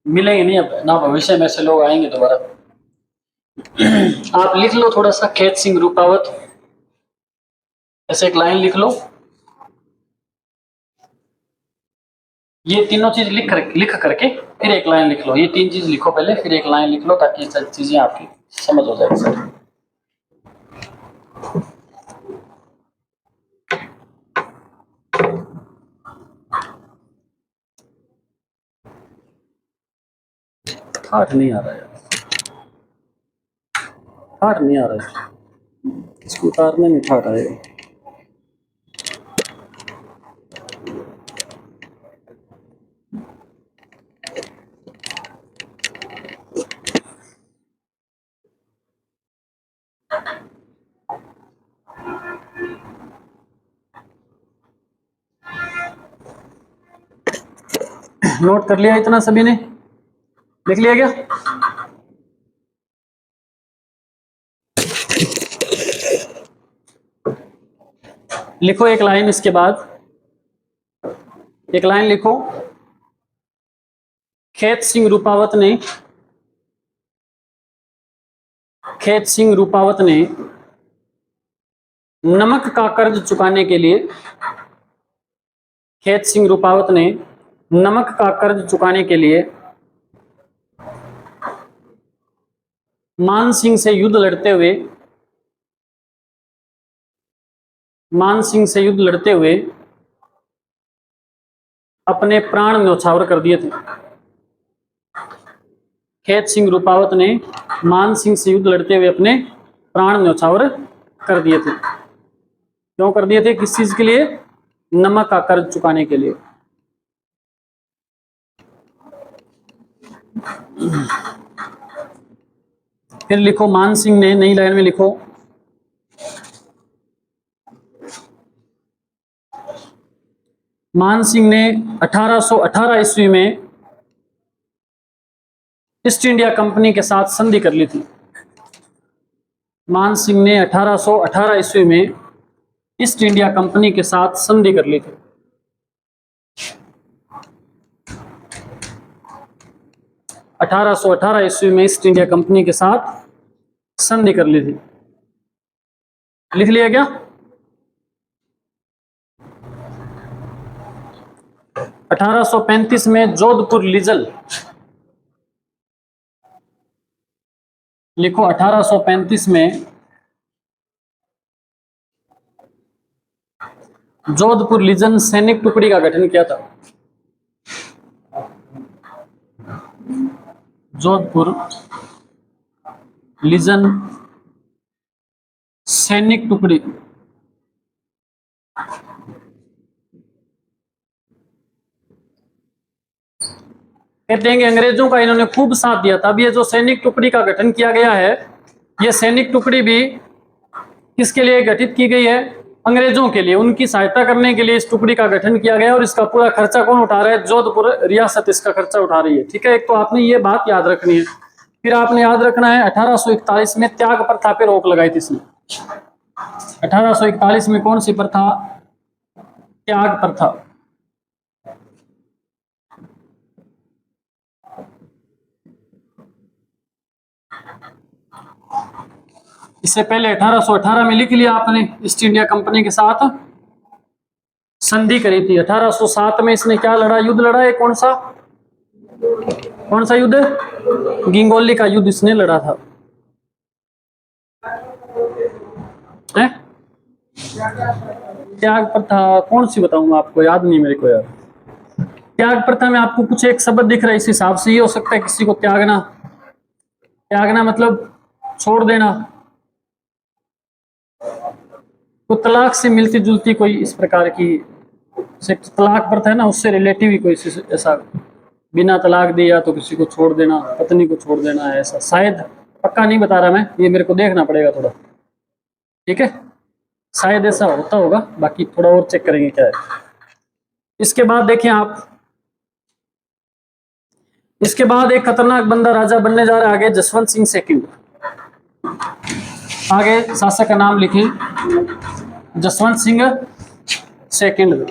[SPEAKER 1] मिलेंगे नहीं अब ना, भविष्य में ऐसे लोग आएंगे दोबारा। आप लिख लो थोड़ा सा, खेत सिंह रूपावत, ऐसे एक लाइन लिख लो। ये तीनों चीज लिख करके फिर एक लाइन लिख लो। ये 3 चीज लिखो पहले, फिर एक लाइन लिख लो, ताकि ये चीजें आपकी समझ हो जाए सर। ठाठ नहीं आ रहा है, ठाठ नहीं आ रहा है, इसको उतारने में ठाठ आएगा। नोट कर लिया इतना सभी ने, लिख लिया क्या? लिखो एक लाइन, इसके बाद एक लाइन लिखो। खेत सिंह रूपावत ने, खेत सिंह रूपावत ने नमक का कर्ज चुकाने के लिए, खेत सिंह रूपावत ने नमक का कर्ज चुकाने के लिए मान सिंह से युद्ध लड़ते हुए, मान सिंह से युद्ध लड़ते हुए अपने प्राण न्यौछावर कर दिए थे। खेत सिंह रूपावत ने मान सिंह से युद्ध लड़ते हुए अपने प्राण न्यौछावर कर दिए थे। क्यों कर दिए थे? किस चीज के लिए? नमक का कर्ज चुकाने के लिए। फिर लिखो मान सिंह ने, नई लाइन में लिखो, मान सिंह ने 1818 ईस्वी में ईस्ट इंडिया कंपनी के साथ संधि कर ली थी। मान सिंह ने 1818 ईस्वी में ईस्ट इंडिया कंपनी के साथ संधि कर ली थी। 1818 ईस्वी में ईस्ट इंडिया कंपनी के साथ संधि कर ली थी। लिख लिया क्या? 1835 में जोधपुर लीजल, लिखो 1835 में जोधपुर लीजन सैनिक टुकड़ी का गठन किया था। जोधपुर लीजन सैनिक टुकड़ी, कहते हैं कि अंग्रेजों का इन्होंने खूब साथ दिया था। अब ये जो सैनिक टुकड़ी का गठन किया गया है, ये सैनिक टुकड़ी भी किसके लिए गठित की गई है? अंग्रेजों के लिए, उनकी सहायता करने के लिए इस टुकड़ी का गठन किया गया। और इसका पूरा खर्चा कौन उठा रहा है? जोधपुर रियासत इसका खर्चा उठा रही है। ठीक है, एक तो आपने ये बात याद रखनी है। फिर आपने याद रखना है 1841 में त्याग प्रथा पे रोक लगाई थी इसने। 1841 में कौन सी प्रथा? त्याग प्रथा। इससे पहले 1818 में लिख लिया आपने, ईस्ट इंडिया कंपनी के साथ संधि करी थी। 1807 में इसने क्या लड़ा? युद्ध लड़ा है। कौन सा? कौन सा युद्ध? गिंगोली का युद्ध इसने लड़ा था। है? त्याग प्रथा कौन सी बताऊंगा आपको, याद नहीं मेरे को यार। त्याग प्रथा में आपको कुछ एक शब्द दिख रहा है, इस हिसाब से ये हो सकता है किसी को त्यागना। त्यागना मतलब छोड़ देना। तो तलाक से मिलती जुलती कोई इस प्रकार की तलाक प्रथा है ना, उससे रिलेटिव ही कोई ऐसा, बिना तलाक दिया तो किसी को छोड़ देना, पत्नी को छोड़ देना है ऐसा। शायद, पक्का नहीं बता रहा मैं, ये मेरे को देखना पड़ेगा थोड़ा। ठीक है, शायद ऐसा होता होगा, बाकी थोड़ा और चेक करेंगे क्या है। इसके बाद देखें आप, इसके बाद एक खतरनाक बंदा राजा बनने जा रहा है आगे, जसवंत सिंह सेकंड। आगे शासक का नाम लिखें, जसवंत सिंह सेकंड।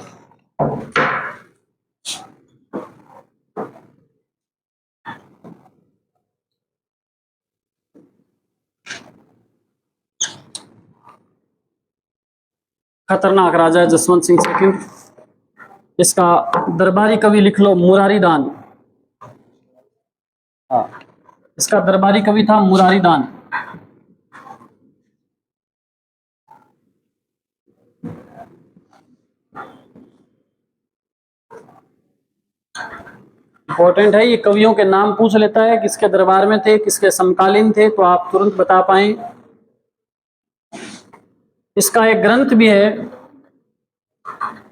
[SPEAKER 1] खतरनाक राजा है जसवंत सिंह सेकंड। इसका दरबारी कवि लिख लो, मुरारी दान। हाँ, इसका दरबारी कवि था मुरारी दान। इंपॉर्टेंट है, ये कवियों के नाम पूछ लेता है, किसके दरबार में थे, किसके समकालीन थे, तो आप तुरंत बता पाए। इसका एक ग्रंथ भी है,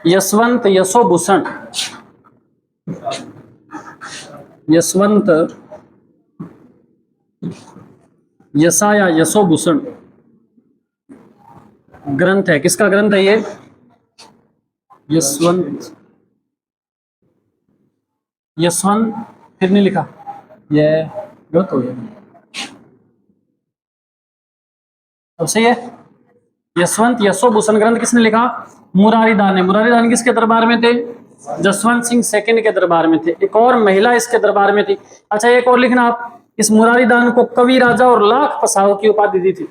[SPEAKER 1] यशवंत यशोभूषण। यशवंत यशा या यशोभूषण ग्रंथ है। किसका ग्रंथ है ये? यशवंत। यशवंत फिर नहीं लिखा, ये गलत हो गया। अब सही है। यशवंत यशोभूषण ग्रंथ किसने लिखा? मुरारीदान ने। मुरारीदान किसके दरबार में थे? जसवंत सिंह सेकंड के दरबार में थे। एक और महिला इसके दरबार में थी। अच्छा, एक और लिखना आप, इस मुरारीदान को कवि राजा और लाख पसाव की उपाधि दी थी।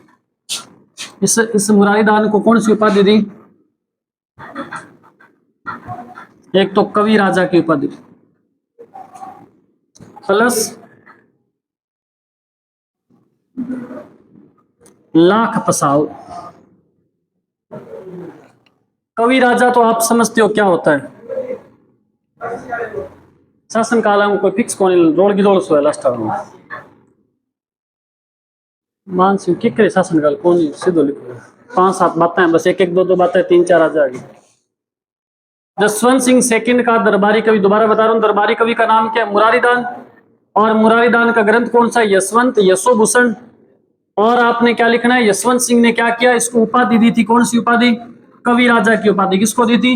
[SPEAKER 1] इस मुरारीदान को कौन सी उपाधि दी? एक तो कवि राजा की उपाधि प्लस लाख पसाव। कवि राजा तो आप समझते हो क्या होता है? शासन काल में कोई फिक्स कौन रोड की दौड़ सो है लास्ट मानसिंह किक करे शासन काल कौन सीधो लिखो 5-7 बातें हैं बस, एक एक 2-2 बातें 3-4 आ जाएगी। जसवंत सिंह सेकंड का दरबारी कवि, दोबारा बता रहा हूं, दरबारी कवि का नाम क्या है? मुरारीदान। और मुरारीदान का ग्रंथ कौन सा? यशवंत यशोभूषण। और आपने क्या लिखना है? यशवंत सिंह ने क्या किया? इसको उपाधि दी थी। कौन सी उपाधि? कवि राजा की उपाधि। किसको दी थी?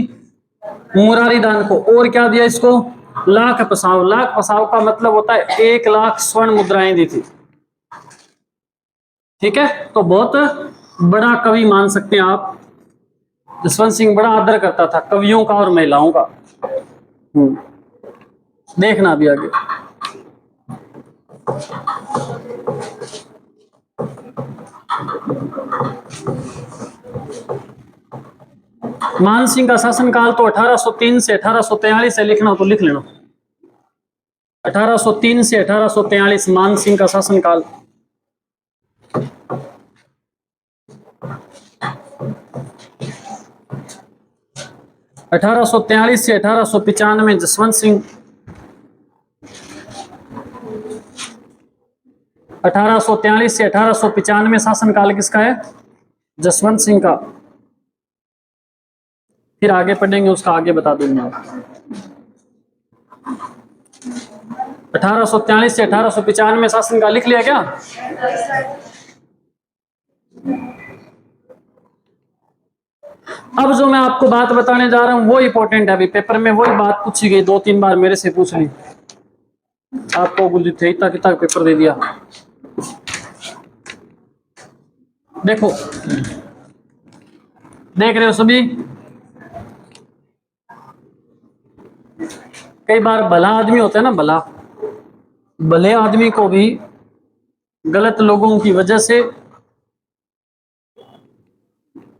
[SPEAKER 1] मुरारीदान को। और क्या दिया इसको? लाख पसाव। लाख पसाव का मतलब होता है 1 लाख स्वर्ण मुद्राएं दी थी। ठीक है, तो बहुत बड़ा कवि मान सकते हैं आप। जसवंत सिंह बड़ा आदर करता था कवियों का और महिलाओं का। देखना भी आगे। मानसिंह का शासनकाल तो 1803 से 1843 है, लिखना तो लिख लेना। 1803 से 1843 मानसिंह का शासनकाल। अठारह से 1895 जसवंत सिंह। 1843 से 1895 शासनकाल किसका है? जसवंत सिंह का। फिर आगे पढ़ेंगे, उसका आगे बता दूंगा। 1843 से 1895 शासनकाल लिख लिया क्या? अब जो मैं आपको बात बताने जा रहा हूं वो इंपॉर्टेंट है। अभी पेपर में वही बात पूछी गई 2-3 बार, मेरे से पूछ ली। आपको बुद्धि थे इतना कितना पेपर दे दिया। देखो, देख रहे हो सभी? कई बार भला आदमी होता है ना, भले आदमी को भी गलत लोगों की वजह से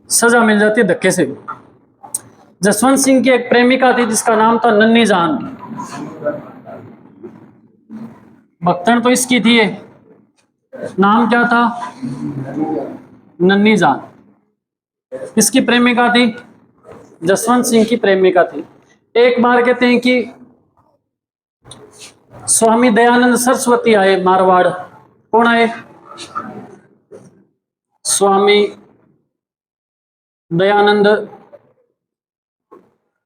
[SPEAKER 1] सजा मिल जाती है धक्के से। जसवंत सिंह की एक प्रेमिका थी जिसका नाम था नन्ही जान। भक्तन तो इसकी थी, नाम क्या था? नन्ही जान। किसकी प्रेमिका थी? जसवंत सिंह की प्रेमिका थी। एक बार कहते हैं कि स्वामी दयानंद सरस्वती आए मारवाड़। कौन आए? स्वामी दयानंद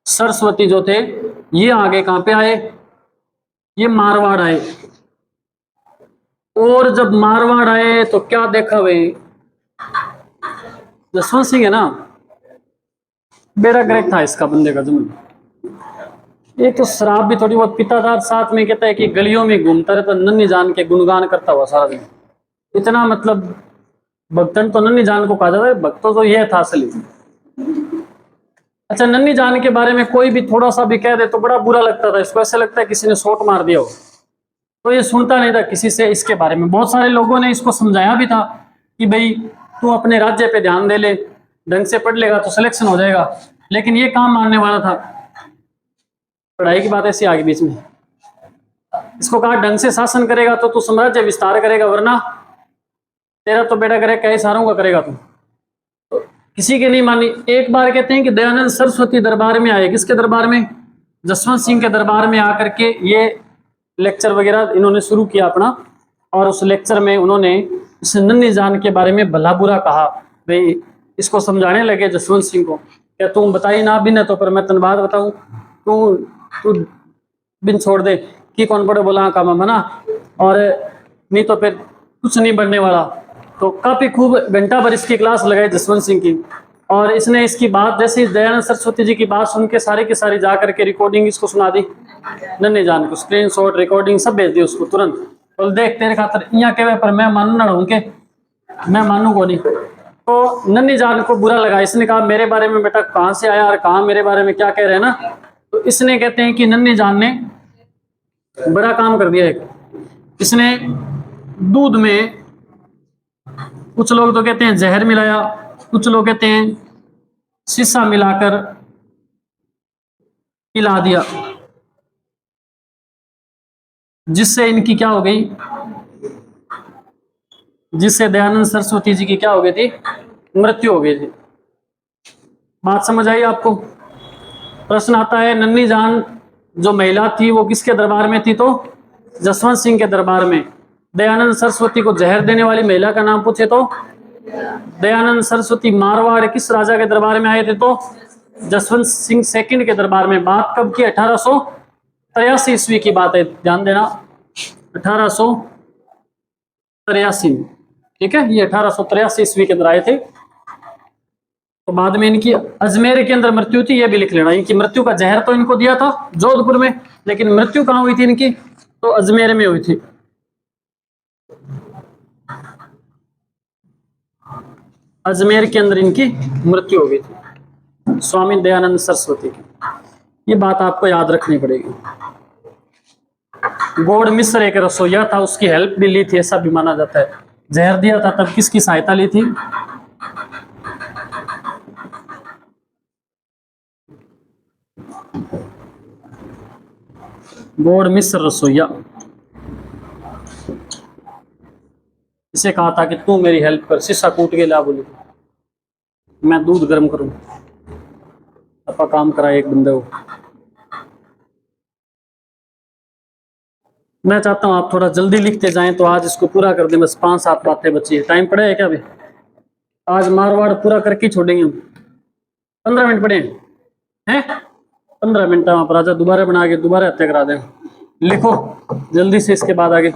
[SPEAKER 1] सरस्वती जो थे, ये आगे कहां पे आए? ये मारवाड़ आए। और जब मारवाड़ आए तो क्या देखा भाई? जसवंत सिंह है ना, बेड़ा गर्क था इसका बंदे का जमीन। एक तो शराब भी थोड़ी बहुत पीता था, साथ में कहता है कि गलियों में घूमता रहता, नन्ही जान के गुणगान करता हुआ सारा दिन। इतना मतलब भक्तन तो नन्ही जान को कहा जाता है, भक्तों तो यह था असली। अच्छा, नन्ही जान के बारे में कोई भी थोड़ा सा भी कह दे तो बड़ा बुरा लगता था इसको, ऐसा लगता है किसी ने शॉट मार दिया हो। तो ये सुनता नहीं था किसी से इसके बारे में। बहुत सारे लोगों ने इसको समझाया भी था कि भाई तू अपने राज्य पे ध्यान दे ले, ढंग से पढ़ लेगा तो सिलेक्शन हो जाएगा। लेकिन ये काम मानने वाला था। पढ़ाई की बात ऐसी आगे बीच में, इसको कहा ढंग से शासन करेगा तो तू साम्राज्य विस्तार करेगा, वरना तेरा तो बेटा करे कई सारों का करेगा तू। तो किसी की नहीं मानी। एक बार कहते हैं कि दयानंद सरस्वती दरबार में आए। किसके दरबार में? जसवंत सिंह के दरबार में आकर के ये लेक्चर वगैरह इन्होंने शुरू किया अपना, और उस लेक्चर में उन्होंने इस नन्ही जान के बारे में भला बुरा कहा। भाई इसको समझाने लगे जसवंत सिंह को, क्या तू बताई ना बिन तो पर मैं तन बात बताऊं, तू तू बिन छोड़ दे कि कौन बड़े बोला काम मना, और नहीं तो फिर कुछ नहीं बनने वाला। तो काफी खूब घंटा भर इसकी क्लास लगाई जसवंत सिंह की, और इसने इसकी बात जैसे दयानंद सरस्वती जी की बात सुन के सारी की सारी जा करके रिकॉर्डिंग इसको सुना दी नन्हे जान को, स्क्रीन शॉट रिकॉर्डिंग सब भेज दी उसको तुरंत। बोल देख तेरे खातर यहाँ के पर मैं मानू ना रहूं के, मैं मानू को नहीं। तो नन्ही जान को बुरा लगा, इसने कहा मेरे बारे में बेटा कहाँ से आया और कहाँ मेरे बारे में क्या कह रहे हैं ना। तो इसने कहते हैं कि नन्ही जान ने बड़ा काम कर दिया एक, इसने दूध में कुछ लोग तो कहते हैं जहर मिलाया, कुछ लोग कहते हैं शीशा मिलाकर पिला दिया, जिससे इनकी क्या हो गई, जिससे दयानंद सरस्वती जी की क्या हो गई थी, मृत्यु हो गई थी। बात समझ आई आपको? प्रश्न आता है नन्ही जान जो महिला थी वो किसके दरबार में थी, तो जसवंत सिंह के दरबार में। दयानंद सरस्वती को जहर देने वाली महिला का नाम पूछे तो दयानंद सरस्वती मारवाड़ किस राजा के दरबार में आए थे, तो जसवंत सिंह सेकंड के दरबार में। बात कब की, 1883 ईस्वी की बात है, ध्यान देना 1883, ठीक है, ये 1883 ईस्वी के अंदर आए थे। तो बाद में इनकी अजमेर के अंदर मृत्यु थी, ये भी लिख लेना। इनकी मृत्यु का जहर तो इनको दिया था जोधपुर में, लेकिन मृत्यु कहाँ हुई थी इनकी, तो अजमेर में हुई थी। अजमेर के अंदर इनकी मृत्यु हो गई थी स्वामी दयानंद सरस्वती की। ये बात आपको याद रखनी पड़ेगी। गौड़ मिश्र एक रसोईया था, उसकी हेल्प भी ली थी ऐसा भी माना जाता है। जहर दिया था तब किसकी सहायता ली थी, गौड़ मिश्र रसोईया। इसे कहा था कि तू मेरी हेल्प कर, शीशा कूट के ला, बोली मैं दूध गर्म करूं, अपा काम करा एक बंदे को। मैं चाहता हूं आप थोड़ा जल्दी लिखते जाएं, तो आज इसको पूरा कर दें। बस 5-7 बातें बची है, टाइम पड़े है क्या अभी? आज मारवाड़ पूरा करके छोड़ेंगे हम। 15 मिनट पड़े हैं, 15 मिनट आप राजा दोबारा बना के दोबारा हत्या करा दें। लिखो जल्दी से, इसके बाद आगे।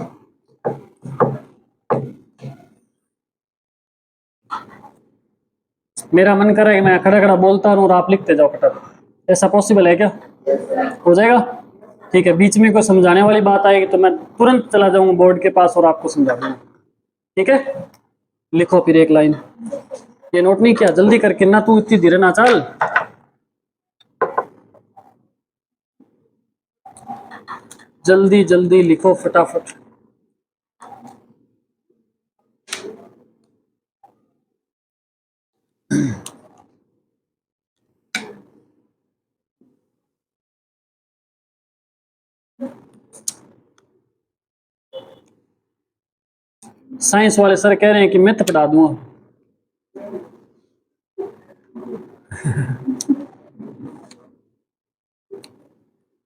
[SPEAKER 1] मेरा मन कर रहा है मैं खड़ा खड़ा बोलता रहूं और आप लिखते जाओ फटाफट, ऐसा पॉसिबल है क्या? हो जाएगा? ठीक है, बीच में कोई समझाने वाली बात आएगी तो मैं तुरंत चला जाऊंगा बोर्ड के पास और आपको समझा दूंगा, ठीक है? लिखो फिर एक लाइन, ये नोट नहीं किया, जल्दी करके ना, तू इतनी धीरे ना चल, जल्दी जल्दी लिखो फटाफट। साइंस वाले सर कह रहे हैं कि मैथ पढ़ा दूंगा।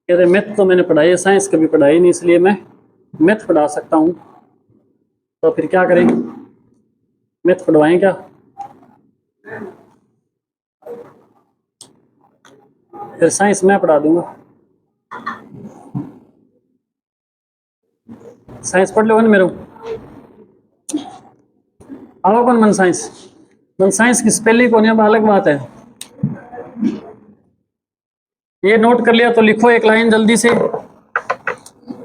[SPEAKER 1] कह रहे मैथ तो मैंने पढ़ाई है, साइंस कभी पढ़ाई नहीं, इसलिए मैं मैथ पढ़ा सकता हूँ। तो फिर क्या करें, मैथ पढ़वाएं क्या? फिर साइंस मैं पढ़ा दूंगा। साइंस पढ़ लो ना मेरे को, आओ कौन मन साइंस की स्पेलिंग कौन है, अलग बात है। ये नोट कर लिया तो लिखो एक लाइन जल्दी से।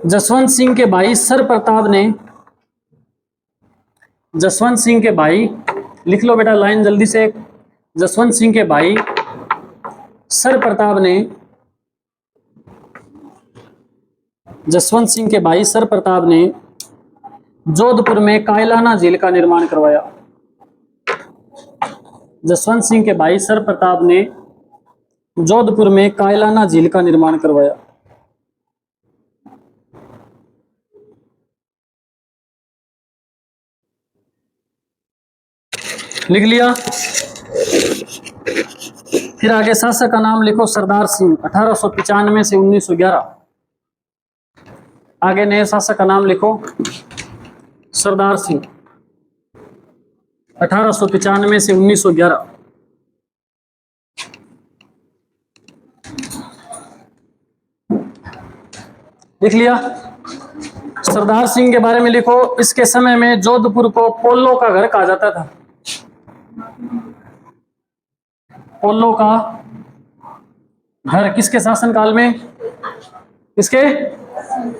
[SPEAKER 1] जसवंत सिंह के भाई सर प्रताप ने, जसवंत सिंह के भाई, लिख लो बेटा लाइन जल्दी से। जसवंत सिंह के भाई सर प्रताप ने, जसवंत सिंह के भाई सर प्रताप ने जोधपुर में कायलाना झील का निर्माण करवाया। जसवंत सिंह के भाई सर प्रताप ने जोधपुर में कायलाना झील का निर्माण करवाया। लिख लिया? फिर आगे शासक का नाम लिखो, सरदार सिंह, 1895 से 1911। आगे नए शासक का नाम लिखो, सरदार सिंह, 1895 से 1911। लिख लिया? सरदार सिंह के बारे में लिखो, इसके समय में जोधपुर को पोलो का घर कहा जाता था। पोलो का घर किसके शासनकाल में? किसके?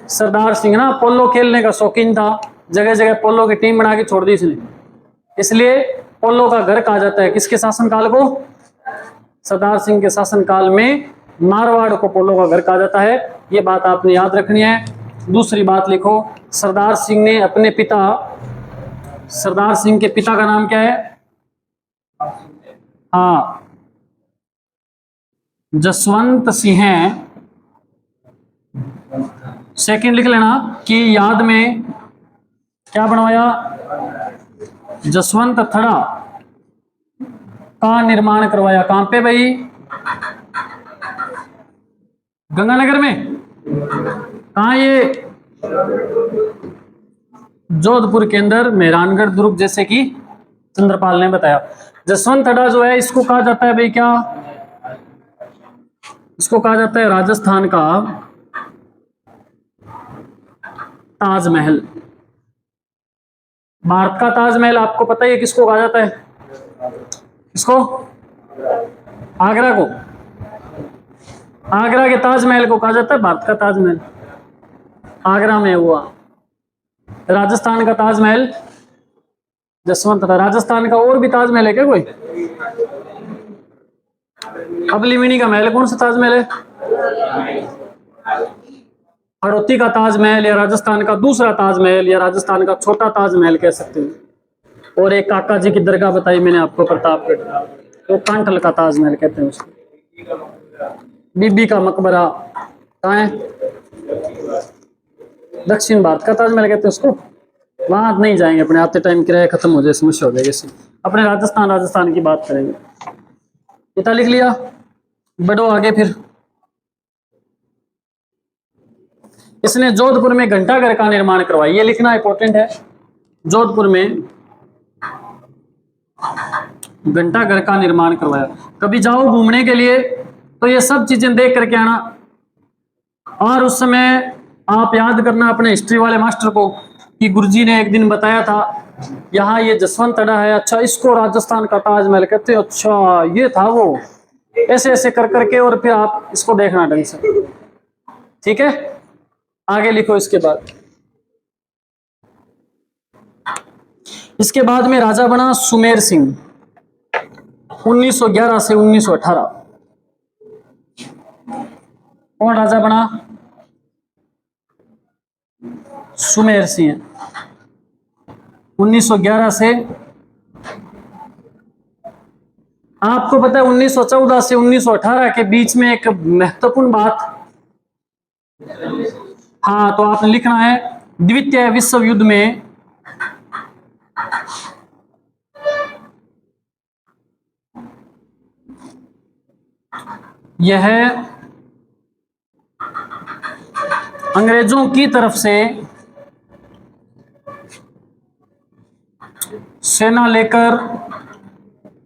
[SPEAKER 1] सरदार सिंह ना, पोलो खेलने का शौकीन था, जगह जगह पोलो की टीम बना के छोड़ दी इसने, इसलिए पोलो का घर कहा जाता है। किसके शासनकाल को? सरदार सिंह के शासनकाल में मारवाड़ को पोलो का घर कहा जाता है। ये बात आपने याद रखनी है। दूसरी बात लिखो, सरदार सिंह ने अपने पिता, सरदार सिंह के पिता का नाम क्या है? हाँ, जसवंत सिंह सेकंड लिख लेना, की याद में क्या बनवाया? जसवंत थड़ा का निर्माण करवाया। कहां पे भाई? गंगानगर में। कहा ये? जोधपुर के अंदर मेहरानगढ़ दुर्ग, जैसे कि चंद्रपाल ने बताया। जसवंत थड़ा जो है, इसको कहा जाता है भाई क्या? इसको कहा जाता है राजस्थान का ताजमहल। भारत का ताजमहल आपको पता है किसको कहा जाता है? किसको? आगरा को। आगरा के ताजमहल को कहा जाता है भारत का ताजमहल। आगरा में हुआ। राजस्थान का ताजमहल जसवंत था। राजस्थान का और भी ताजमहल है क्या कोई? अबलिमिनी का महल कौन सा ताजमहल है? हड़ौती का ताजमहल, या राजस्थान का दूसरा ताजमहल, या राजस्थान का छोटा ताजमहल कह सकते हैं। और एक काका जी की दरगाह बताई मैंने आपको, प्रतापगढ़, वो कांठल का ताजमहल कहते हैं उसको। बीबी का मकबरा कहाँ है? दक्षिण भारत का ताजमहल कहते हैं उसको। वहां नहीं जाएंगे अपने, आते टाइम किराया खत्म हो जाए, समस्या हो जाएगी। अपने राजस्थान की बात करेंगे। इतना लिख लिया? बढ़ो आगे फिर। इसने जोधपुर में घंटाघर का निर्माण करवाया। ये लिखना इंपॉर्टेंट है। जोधपुर में घंटाघर का निर्माण करवाया। कभी जाओ घूमने के लिए तो ये सब चीजें देख करके आना। और उस समय आप याद करना अपने हिस्ट्री वाले मास्टर को कि गुरुजी ने एक दिन बताया था यहाँ ये जसवंत थड़ा है, अच्छा इसको राजस्थान का ताजमहल कहते हैं, अच्छा ये था वो, ऐसे ऐसे कर करके, और फिर आप इसको देखना ढंग से। ठीक है, आगे लिखो। इसके बाद में राजा बना सुमेर सिंह, 1911 से 1918। कौन राजा बना? सुमेर सिंह, 1911 से। आपको पता है 1914 से 1918 के बीच में एक महत्वपूर्ण बात, हाँ, तो आपने लिखना है द्वितीय विश्व युद्ध में यह अंग्रेजों की तरफ से सेना लेकर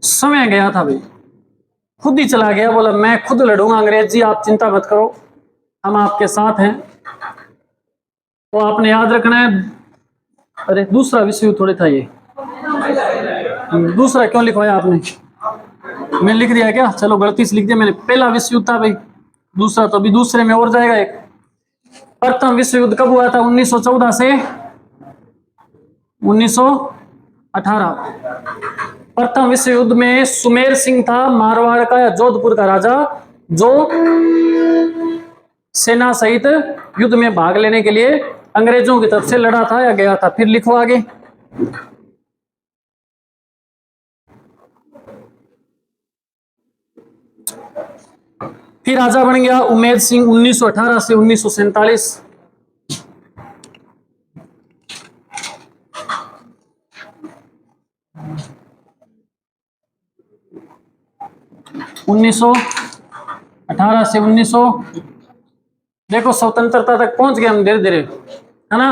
[SPEAKER 1] समय गया था भाई, खुद ही चला गया, बोला मैं खुद लड़ूंगा अंग्रेज जी, आप चिंता मत करो, हम आपके साथ हैं। तो आपने याद रखना है। अरे दूसरा विश्व युद्ध थोड़े था ये, दूसरा क्यों लिखवाया आपने? मैं लिख दिया क्या? चलो गलती से लिख दिया मैंने, पहला विश्व युद्ध था भाई, दूसरा तो अभी दूसरे में और जाएगा एक। प्रथम विश्व युद्ध कब हुआ था? 1914 से 1918। प्रथम विश्व युद्ध में सुमेर सिंह था मारवाड़ का या जोधपुर का राजा, जो सेना सहित युद्ध में भाग लेने के लिए अंग्रेजों की तरफ से लड़ा था या गया था। फिर लिखो आगे। फिर राजा बन गया उमेद सिंह, 1918 से 1947। उन्नीस सौ 18 से 1900 देखो स्वतंत्रता तक पहुंच गए हम धीरे धीरे, है ना।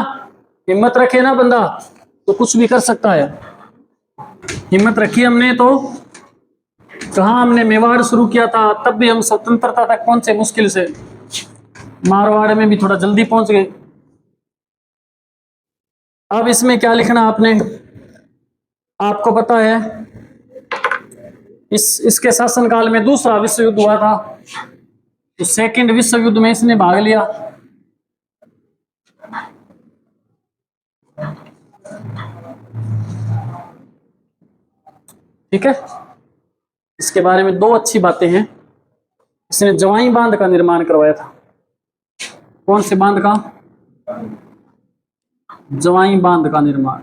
[SPEAKER 1] हिम्मत रखे ना बंदा तो कुछ भी कर सकता है। हिम्मत रखी हमने तो कहा, हमने मेवाड़ शुरू किया था तब भी हम स्वतंत्रता तक पहुंचे मुश्किल से, मारवाड़ में भी थोड़ा जल्दी पहुंच गए। अब इसमें क्या लिखना आपने, आपको पता है इसके शासनकाल में दूसरा विश्व युद्ध हुआ था, तो सेकंड विश्व युद्ध में इसने भाग लिया। ठीक है, इसके बारे में दो अच्छी बातें हैं। इसने जवाई बांध का निर्माण करवाया था। कौन से बांध का? जवाई बांध का निर्माण।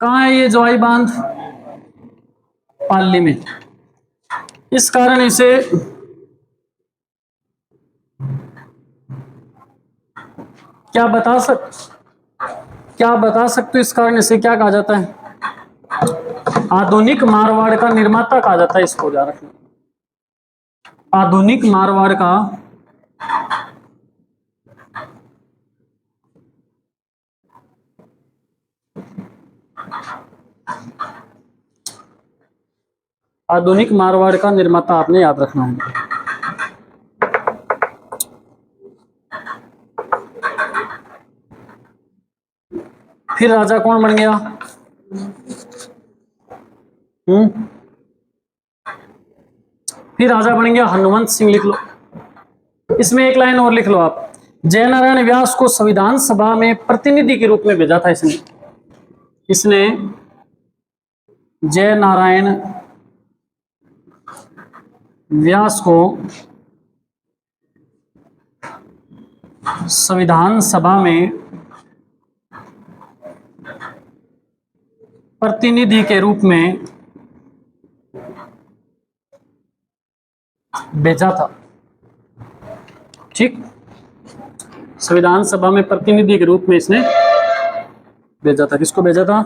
[SPEAKER 1] कहाँ है ये जवाई बांध? पाली में। इस कारण इसे क्या बता सकते हो, इस कारण इसे क्या कहा जाता है? आधुनिक मारवाड़ का निर्माता कहा जाता है इसको, याद रखना। आधुनिक मारवाड़ का आधुनिक मारवाड़ का निर्माता आपने याद रखना है। फिर राजा कौन बन गया? फिर राजा बन गया हनुमंत सिंह। लिख लो, इसमें एक लाइन और लिख लो आप। जयनारायण व्यास को संविधान सभा में प्रतिनिधि के रूप में भेजा था इसने जयनारायण व्यास को संविधान सभा में प्रतिनिधि के रूप में भेजा था। ठीक, संविधान सभा में प्रतिनिधि के रूप में इसने भेजा था। किसको भेजा था?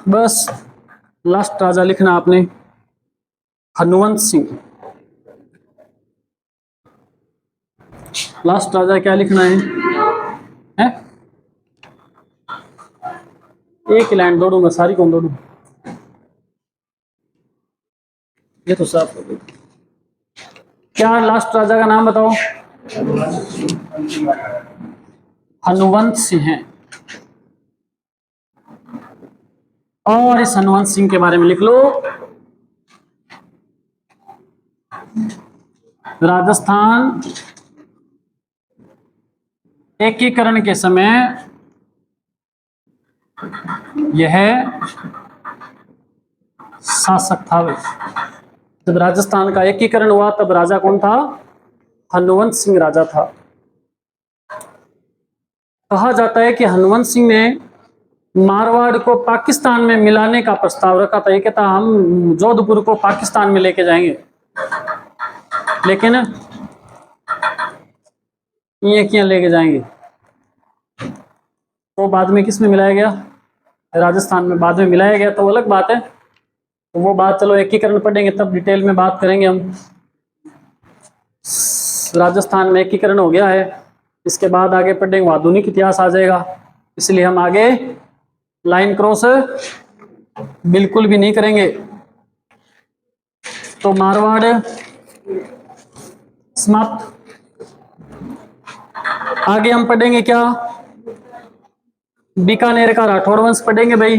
[SPEAKER 1] बस लास्ट राजा लिखना आपने, हनुमंत सिंह। लास्ट राजा क्या लिखना है? एक लाइन दौड़ूंगा, सारी कौन दौड़ू? ये तो साफ हो गई। क्या लास्ट राजा का नाम बताओ? हनुमंत सिंह है। और इस हनुमंत सिंह के बारे में लिख लो, राजस्थान एकीकरण के समय यह शासक था। जब राजस्थान का एकीकरण हुआ तब राजा कौन था? हनुमंत सिंह राजा था। कहा जाता है कि हनुमंत सिंह ने मारवाड़ को पाकिस्तान में मिलाने का प्रस्ताव रखा था। ये कहता हम जोधपुर को पाकिस्तान में लेके जाएंगे, लेकिन ये क्या लेके जाएंगे, तो बाद में किस में मिलाया गया? राजस्थान में बाद में मिलाया गया, तो वो अलग बात है। तो वो बात चलो एकीकरण पढ़ेंगे तब डिटेल में बात करेंगे हम। राजस्थान में एकीकरण हो गया है, इसके बाद आगे पढ़ेंगे आधुनिक इतिहास आ जाएगा, इसलिए हम आगे लाइन क्रॉस बिल्कुल भी नहीं करेंगे। तो मारवाड़ समाप्त। आगे हम पढ़ेंगे क्या? बीकानेर का राठौड़ वंश पढ़ेंगे भाई।